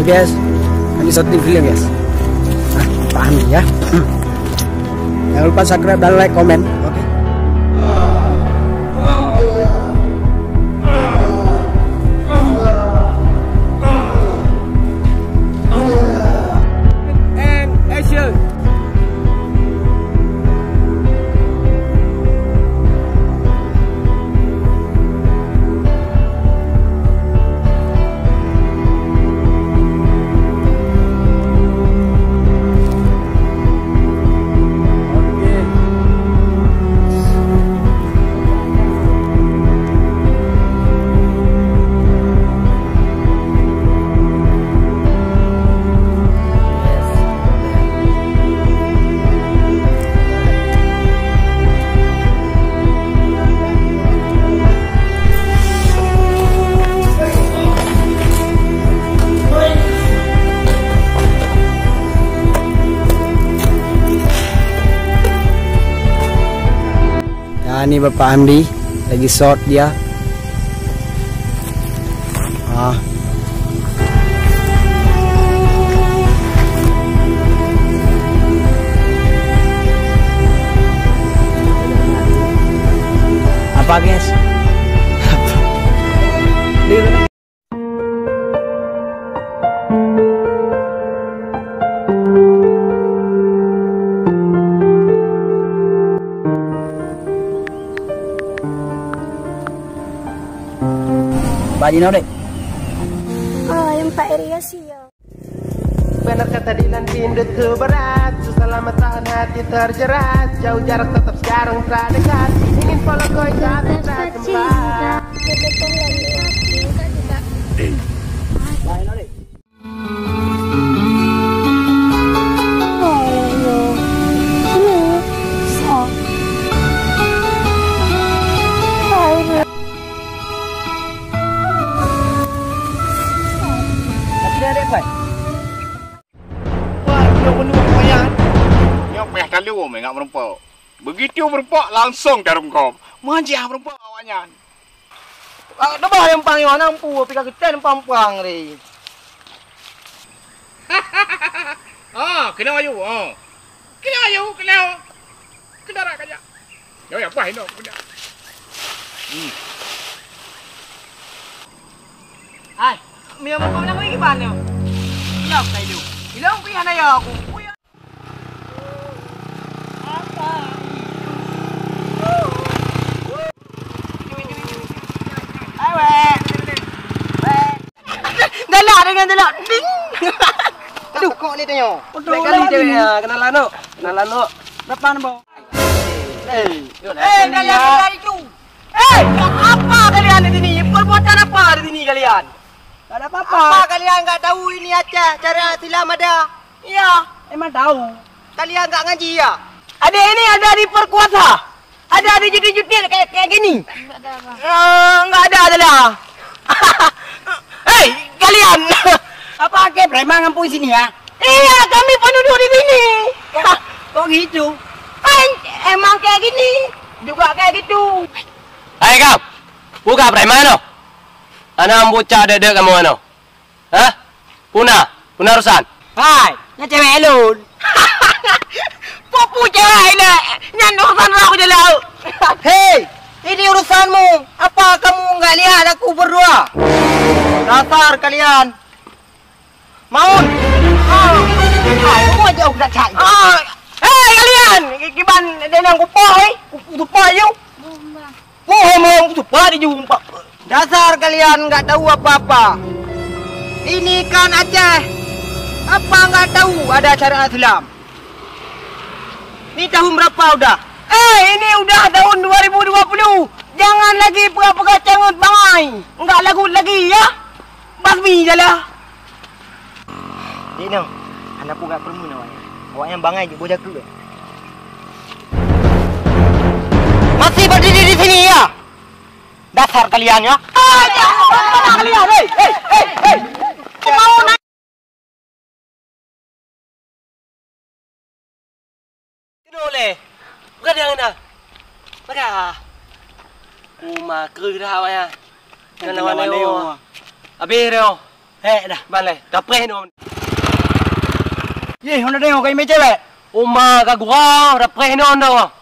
guys, kami syuting film guys. Nah, pahami ya. Jangan lupa subscribe dan like, komen. Oke. And action. Ini Bapak Hamdi lagi shot dia. Apa guys? Bajino dek. Oh, yang Pak Erias ya. Benar kata Dilan Pindut ke berat, susah lama tahan hati terjerat. Jauh jarak tetap sekarang tak dekat. Ingin follow koi tapi tak sempat. Bajino dek. Mengak merempak. Begitu merempak langsung darum kau. Manjah merempak awaknya. Dah bah yang pang yang nampu, pika kita pang ni. Kena ayu. Kena ayu, kena rak aja. Ya apa ini? Ai, miam apa nak pergi mana? Ya, kailu. Hilang pergi mana ya aku? Dengan ding. Aduh, kok ni tanya. Lain kali cewek kenalan no. Kenalan no. Depan bau. Dari tu. Apa kalian di sini? Perbuatan apa di sini kalian? Tak ada apa-apa. Apa kalian enggak tahu ini Aceh cara silam ada? Ya, Emang tahu. kalian enggak ngaji ya? Ada ini ada di perkuasa. Ada di judi-judi kayak gini. Enggak ada adalah. Hei, kalian. Apa ke preman kampung sini ya? Iya, kami penduduk di sini. Kok gitu? Emang kayak gini. Juga kayak gitu. Hai kau, buka preman no? Anak bocah dede kamu no? Hah? Puna rusan? Hai, nya cewek elun. Popu cewek ini. Nya urusan aku je lau. Hei, ini urusanmu. Apa kamu enggak lihat aku berdua? Dasar kalian. Maun. Kamu aja udah cai. Hei kalian, kiban denang kupai, kupai you. Mau kupai di jumpa. Dasar kalian enggak tahu apa-apa. Ini kan Aceh. Apa enggak tahu ada syariat Islam? Ini tahun berapa udah? Ini udah tahun 2020. Jangan lagi pegah-pegah cengut bangai. Enggak lagu lagi ya. Basmi je lah. Ini anak pun enggak perlu awaknya. Awaknya bangai je boleh jaga. Masih berdiri di sini ya? Dasar kalian ya. Jangan kalian. Hei. Mau naik. Boleh. Bukan yang mana? Maka. Uma kru dah awak ya. Kan lawan Neo. Habis Neo. Dah. Balai, dapre no. Ye, honda tengok kau ime cewek. Uma ka gurau, dapre no ndo.